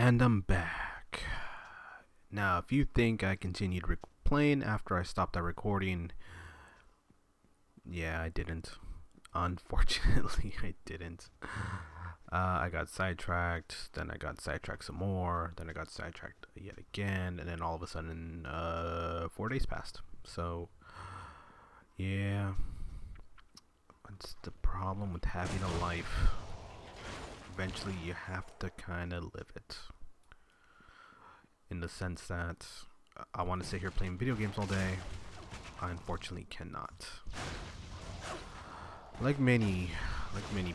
And I'm back. Now, if you think I continued playing after I stopped that recording, yeah, I didn't. Unfortunately, I didn't. I got sidetracked, then I got sidetracked some more, then I got sidetracked yet again, and then all of a sudden, 4 days passed. So, yeah, that's the problem with having a life. Eventually, you have to kind of live it. In the sense that I want to sit here playing video games all day. I unfortunately cannot. Like many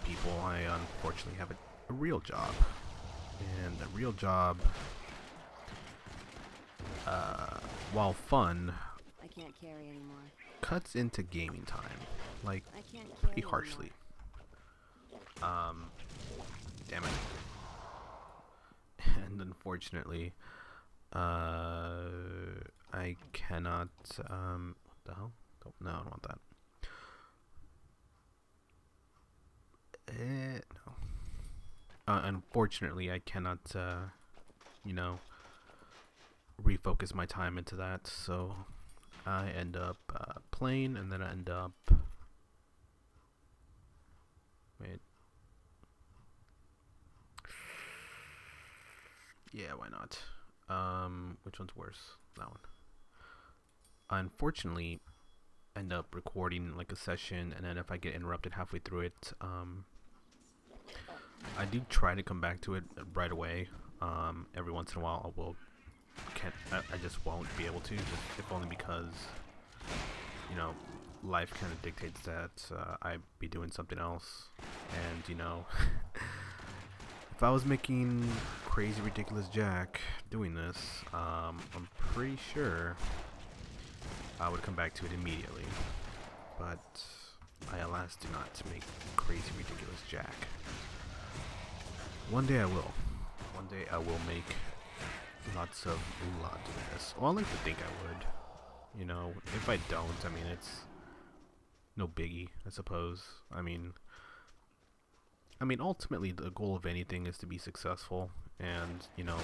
people, I unfortunately have a real job, and a real job, while fun, I can't carry anymore. cuts into gaming time, like I can't carry pretty harshly. Damn it. And unfortunately, I cannot, what the hell? No, I don't want that. No. Unfortunately, I cannot, refocus my time into that, so I end up playing, and then I end up... Wait. Yeah, why not? Which one's worse? That one. I unfortunately end up recording like a session, and then if I get interrupted halfway through it, I do try to come back to it right away. Every once in a while I just won't be able to, if only because, life kind of dictates that I be doing something else. And, if I was making crazy ridiculous jack doing this, I'm pretty sure I would come back to it immediately. But I alas do not make crazy ridiculous jack. One day I will. One day I will make lots of this. Well, I like to think I would. If I don't, I mean, it's no biggie, I suppose. I mean, ultimately, the goal of anything is to be successful, and how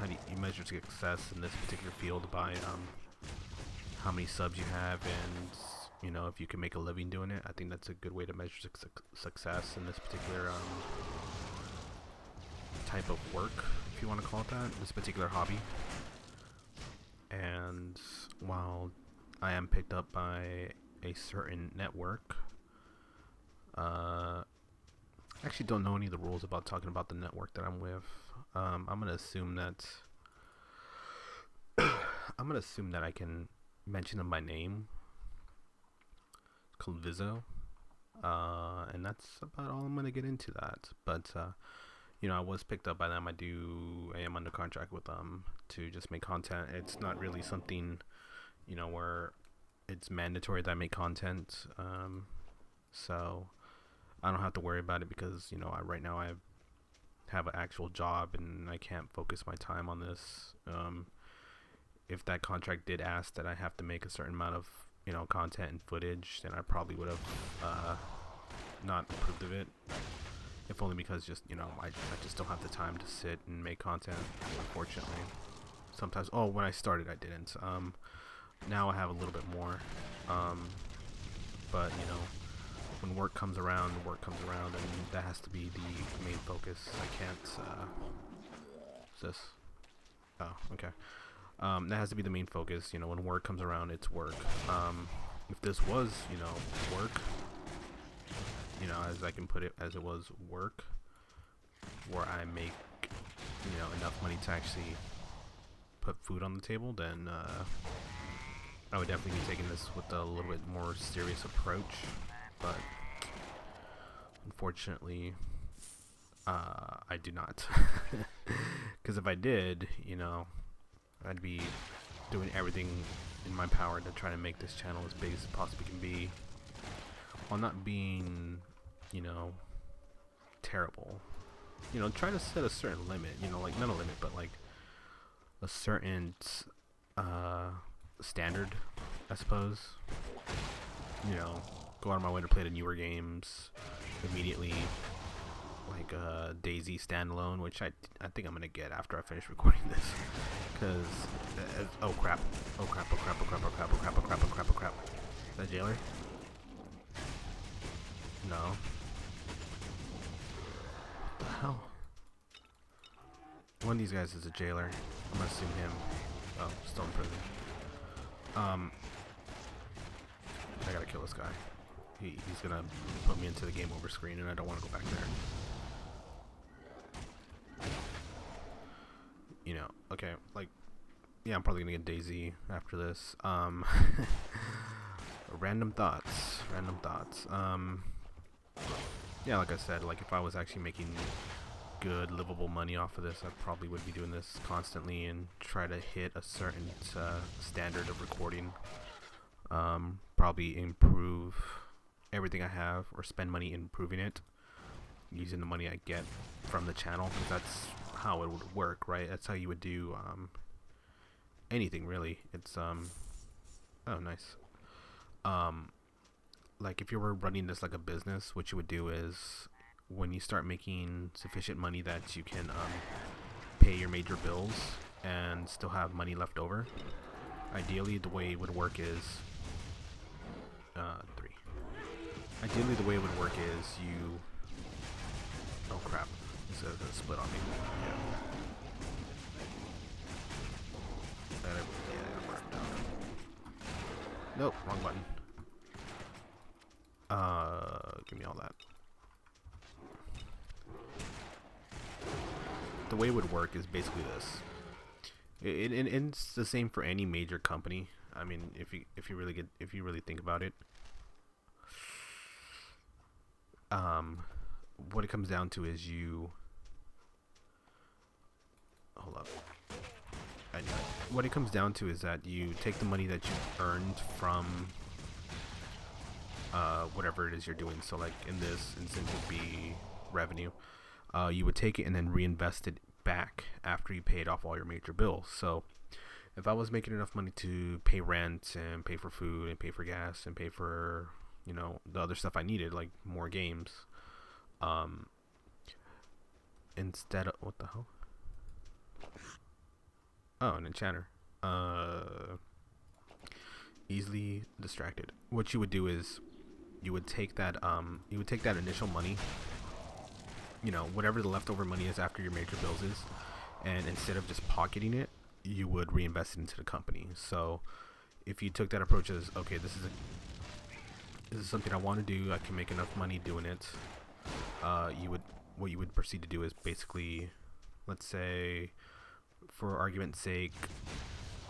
do you measure success in this particular field by how many subs you have, and if you can make a living doing it. I think that's a good way to measure success in this particular type of work, if you want to call it that, this particular hobby. And while I am picked up by a certain network, I actually don't know any of the rules about talking about the network that I'm with. I'm gonna assume that I can mention them by name. It's called Vizzo, and that's about all I'm gonna get into that. But I was picked up by them. I am under contract with them to just make content. It's not really something, where it's mandatory that I make content. So I don't have to worry about it because, right now I have an actual job and I can't focus my time on this. If that contract did ask that I have to make a certain amount of, content and footage, then I probably would have not approved of it. If only because I just don't have the time to sit and make content, unfortunately. Sometimes, when I started I didn't. Now I have a little bit more. But, when work comes around, and that has to be the main focus. I can't, what's this? Oh, okay. That has to be the main focus. When work comes around, it's work. If this was, work, as I can put it, as it was work, where I make, enough money to actually put food on the table, then I would definitely be taking this with a little bit more serious approach. But unfortunately, I do not. Because if I did, I'd be doing everything in my power to try to make this channel as big as it possibly can be, while not being, terrible. Try to set a certain limit, like not a limit, but like a certain standard, I suppose. Go out of my way to play the newer games immediately. like Daisy standalone, which I think I'm gonna get after I finish recording this, because oh crap, oh crap, oh crap, oh crap, oh crap, oh crap, oh crap, oh crap, oh crap. Is that Jailer? No. What the hell? One of these guys is a Jailer. I'm gonna assume him. Oh, still in prison. I gotta kill this guy. He's gonna put me into the game over screen, and I don't want to go back there. You know, okay, like, yeah, I'm probably gonna get Daisy after this. Random thoughts. Yeah, like I said, like if I was actually making good livable money off of this, I probably would be doing this constantly and try to hit a certain standard of recording. Probably improve everything I have, or spend money improving it using the money I get from the channel, because that's how it would work, right? That's how you would do anything really. It's oh, nice. Like if you were running this like a business, what you would do is when you start making sufficient money that you can pay your major bills and still have money left over, ideally the way it would work is Ideally the way it would work is you... Oh crap, this is gonna split on me. Yeah, that worked out. Nope, wrong button. Give me all that. The way it would work is basically this. It's the same for any major company. I mean, if you really think about it, what it comes down to is you. Hold up. What it comes down to is that you take the money that you earned from whatever it is you're doing. So, like in this instance, would be revenue. You would take it and then reinvest it back after you paid off all your major bills. So if I was making enough money to pay rent and pay for food and pay for gas and pay for, you know, the other stuff I needed, like more games, instead of, what the hell? Oh, an enchanter. Easily distracted. What you would do is you would take that initial money, you know, whatever the leftover money is after your major bills is, and instead of just pocketing it, you would reinvest it into the company. So if you took that approach as, okay, this is something I want to do, I can make enough money doing it, what you would proceed to do is basically, let's say for argument's sake,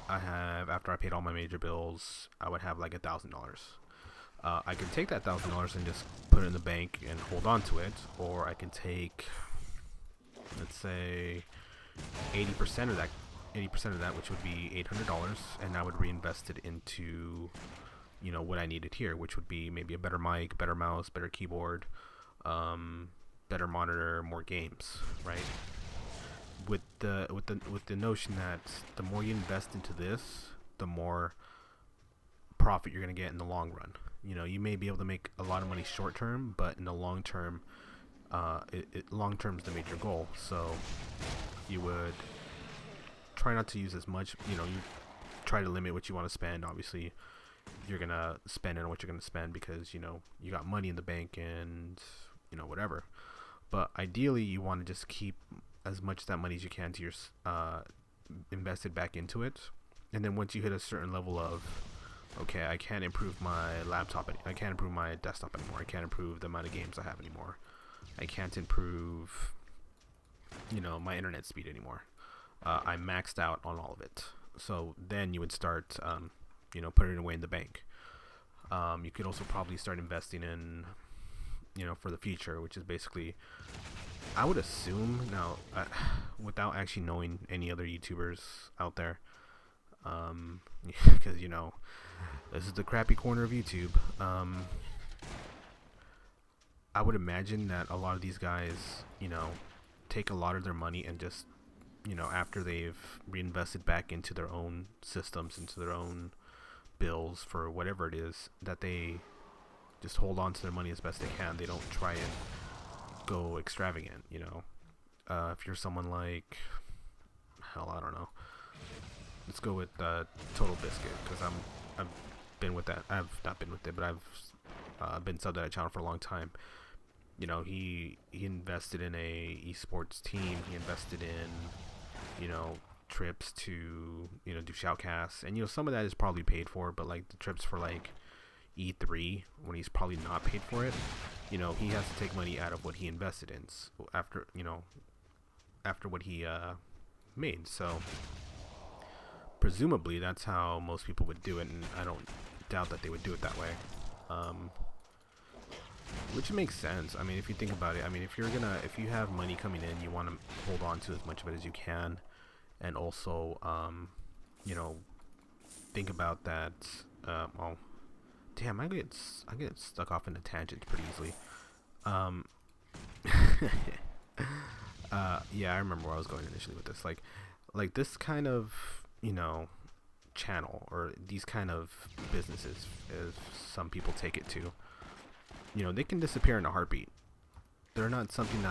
after I paid all my major bills, I would have like $1,000. I can take that $1,000 and just put it in the bank and hold on to it, or I can take, let's say, 80% of that, which would be $800, and I would reinvest it into, you know, what I needed here, which would be maybe a better mic, better mouse, better keyboard, better monitor, more games, right? With the notion that the more you invest into this, the more profit you're gonna get in the long run. You know, you may be able to make a lot of money short term, but in the long term, long term is the major goal. So you would try not to use as much. You know, you try to limit what you want to spend. Obviously, you're gonna spend on what you're gonna spend because, you know, you got money in the bank and, you know, whatever. But ideally, you want to just keep as much of that money as you can to your invested back into it. And then once you hit a certain level of, okay, I can't improve my laptop, I can't improve my desktop anymore, I can't improve the amount of games I have anymore, I can't improve, you know, my internet speed anymore, I'm maxed out on all of it. So then you would start, you know, putting it away in the bank. You could also probably start investing in, you know, for the future, which is basically, I would assume now, without actually knowing any other YouTubers out there, because, you know, this is the crappy corner of YouTube. I would imagine that a lot of these guys, you know, take a lot of their money and just, you know, after they've reinvested back into their own systems, into their own bills for whatever it is, that they just hold on to their money as best they can. They don't try and go extravagant. You know, if you're someone like, hell, I don't know. Let's go with Total Biscuit, because I've been with that. I've not been with it, but I've been subbed at a channel for a long time. You know, he invested in a esports team. He invested in, you know, trips to, you know, do shoutcasts, and you know, some of that is probably paid for, but like the trips for like E3, when he's probably not paid for it, you know, he has to take money out of what he invested in after, you know, after what he made. So presumably that's how most people would do it, and I don't doubt that they would do it that way. Which makes sense. I mean, if you think about it, I mean, if you have money coming in, you want to hold on to as much of it as you can, and also, you know, think about that. Oh, damn, I get stuck off into tangents pretty easily. Yeah, I remember where I was going initially with this. Like this kind of, you know, channel, or these kind of businesses, as some people take it to, you know, they can disappear in a heartbeat. They're not something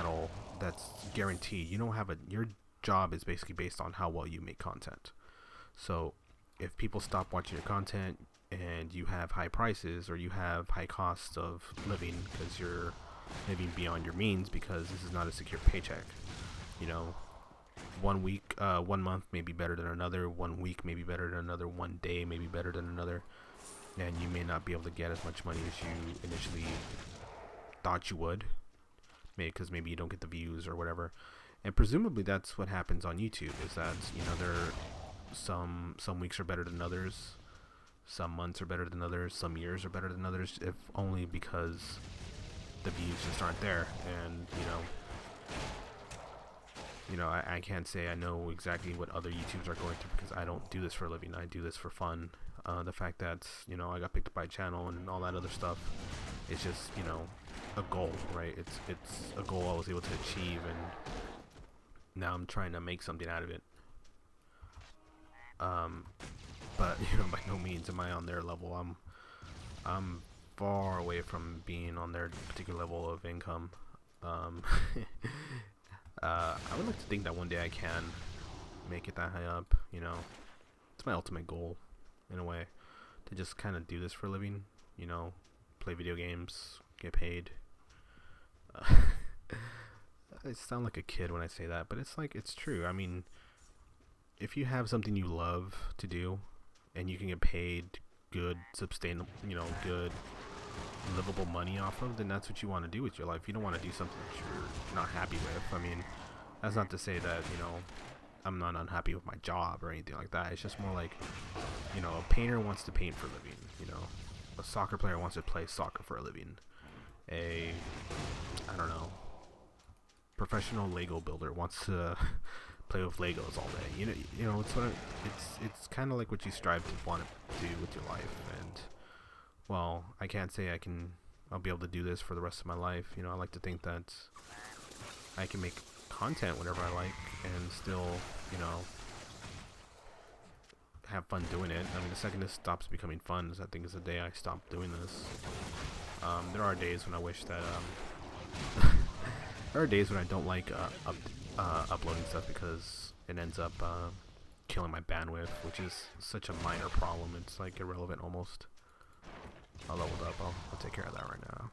that's guaranteed. You don't have your job is basically based on how well you make content. So if people stop watching your content and you have high prices, or you have high costs of living because you're living beyond your means, because this is not a secure paycheck, you know, 1 week, 1 month may be better than another, 1 week may be better than another, 1 day may be better than another, and you may not be able to get as much money as you initially thought you would, because maybe you don't get the views or whatever. And presumably that's what happens on YouTube, is that, you know, some weeks are better than others, some months are better than others, some years are better than others, if only because the views just aren't there. And you know, I can't say I know exactly what other YouTubers are going through, because I don't do this for a living. I do this for fun. The fact that, you know, I got picked up by a channel and all that other stuff, it's just, you know, a goal, right? It's a goal I was able to achieve, and now I'm trying to make something out of it. But you know, by no means am I on their level. I'm far away from being on their particular level of income. I would like to think that one day I can make it that high up. You know, it's my ultimate goal, in a way, to just kind of do this for a living. You know, play video games, get paid. I sound like a kid when I say that, but it's like, it's true. I mean, if you have something you love to do, and you can get paid good, sustainable, you know, good, livable money off of, then that's what you want to do with your life. You don't want to do something that you're not happy with. I mean, that's not to say that, you know, I'm not unhappy with my job or anything like that. It's just more like, you know, a painter wants to paint for a living. You know, a soccer player wants to play soccer for a living. I don't know, professional Lego builder wants to play with Legos all day. You know, it's kind of like what you strive to want to do with your life. And well, I can't say I'll be able to do this for the rest of my life. You know, I like to think that I can make content whenever I like, and still, you know, have fun doing it. I mean, the second this stops becoming fun, I think is the day I stop doing this. There are days when I wish that there are days when I don't like uploading stuff, because it ends up killing my bandwidth, which is such a minor problem. It's like irrelevant almost. I leveled up. I'll take care of that right now.